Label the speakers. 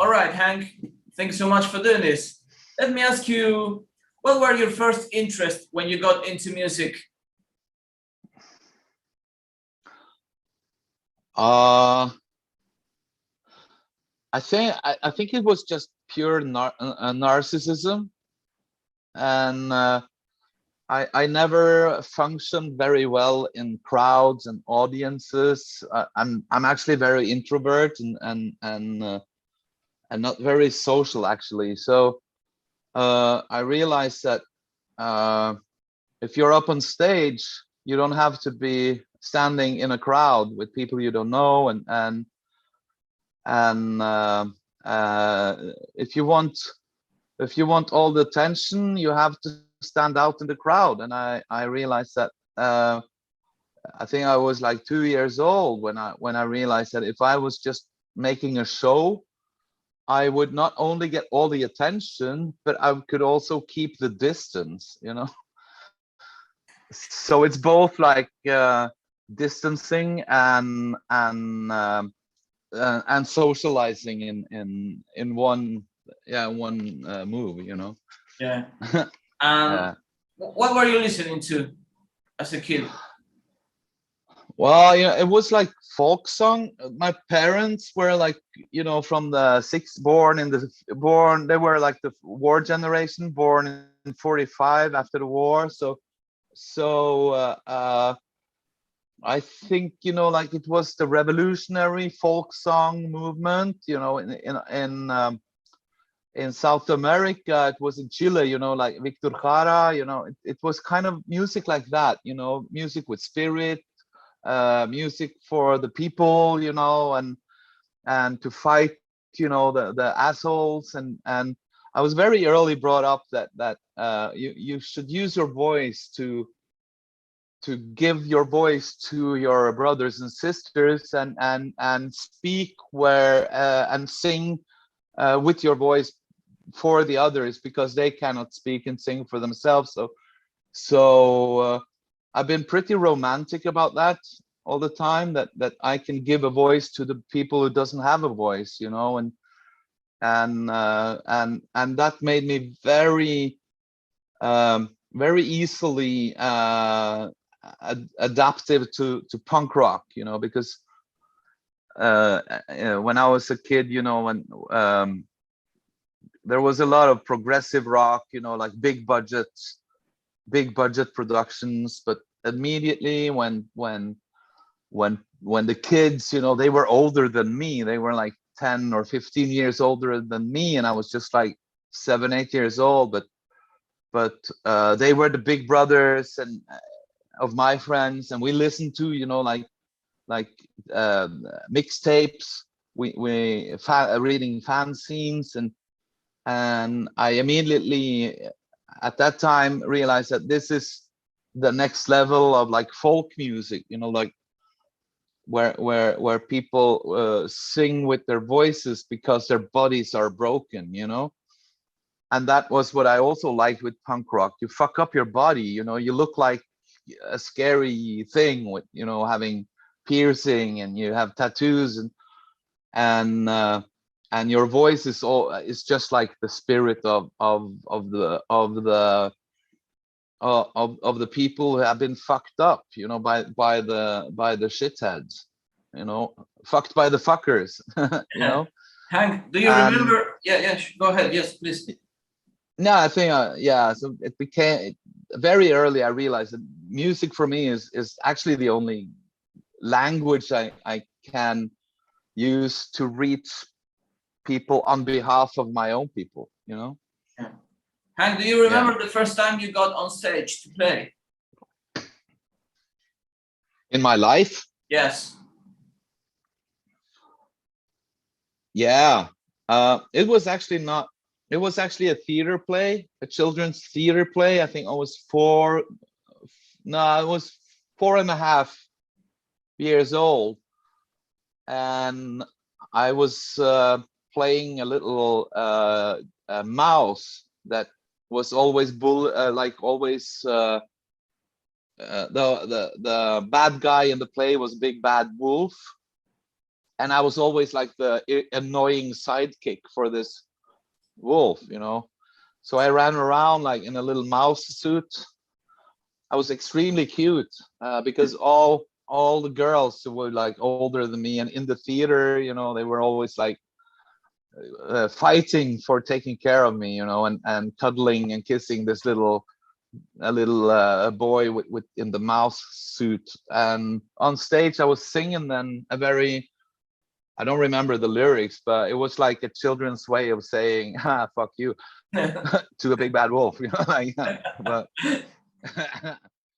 Speaker 1: All right, Hank, thanks so much for doing this. Let me ask you, what were your first interests when you got into music?
Speaker 2: I think it was just pure narcissism, and I never functioned very well in crowds and audiences. I'm actually very introvert and not very social actually. So I realized that if you're up on stage, you don't have to be standing in a crowd with people you don't know, and if you want all the attention, you have to stand out in the crowd. And I realized that I think I was like 2 years old when I realized that if I was just making a show, I would not only get all the attention, but I could also keep the distance, you know. So it's both like distancing and socializing in one move, you know.
Speaker 1: Yeah. What were you listening to as a kid?
Speaker 2: Well, it was like folk song. My parents were like, from the they were like the war generation, born in 45 after the war. So I think, like it was the revolutionary folk song movement, in South America. It was in Chile, like Victor Jara, it was kind of music like that, music with spirit, music for the people, and to fight, the assholes. And I was very early brought up that you should use your voice to give your voice to your brothers and sisters, and speak and sing with your voice for the others, because they cannot speak and sing for themselves. So I've been pretty romantic about that all the time, that I can give a voice to the people who doesn't have a voice, and that made me very easily adaptive to punk rock, because when I was a kid, when there was a lot of progressive rock, like big budget productions, but immediately when the kids, they were older than me, they were like 10 or 15 years older than me, and I was just like 7, 8 years old, but they were the big brothers and of my friends, and we listened to, like mixtapes, we reading fanzines, and I immediately at that time realized that this is the next level of like folk music, like where people sing with their voices because their bodies are broken, and that was what I also liked with punk rock. You fuck up your body, you look like a scary thing with, having piercing, and you have tattoos, and your voice is just like the spirit of the people who have been fucked up, by the shitheads, fucked by the fuckers.
Speaker 1: Hank, do you remember? Yeah, go ahead. Yes, please.
Speaker 2: No, I think so it became very early. I realized that music for me is actually the only language I can use to reach people on behalf of my own people, Yeah.
Speaker 1: Hank, do you remember the first time you got on stage to play?
Speaker 2: In my life?
Speaker 1: Yes.
Speaker 2: Yeah. It was actually a theater play, a children's theater play. I think I was 4.5 years old, and I was playing a little a mouse that was always the bad guy in the play was big bad wolf, and I was always like the annoying sidekick for this wolf, you know. So I ran around like in a little mouse suit. I was extremely cute because all the girls who were like older than me and in the theater, you know, they were always like fighting for taking care of me, you know, and cuddling and kissing this little boy with in the mouse suit. And on stage I was singing then a very, I don't remember the lyrics, but it was like a children's way of saying fuck you to a big bad wolf, you know, like but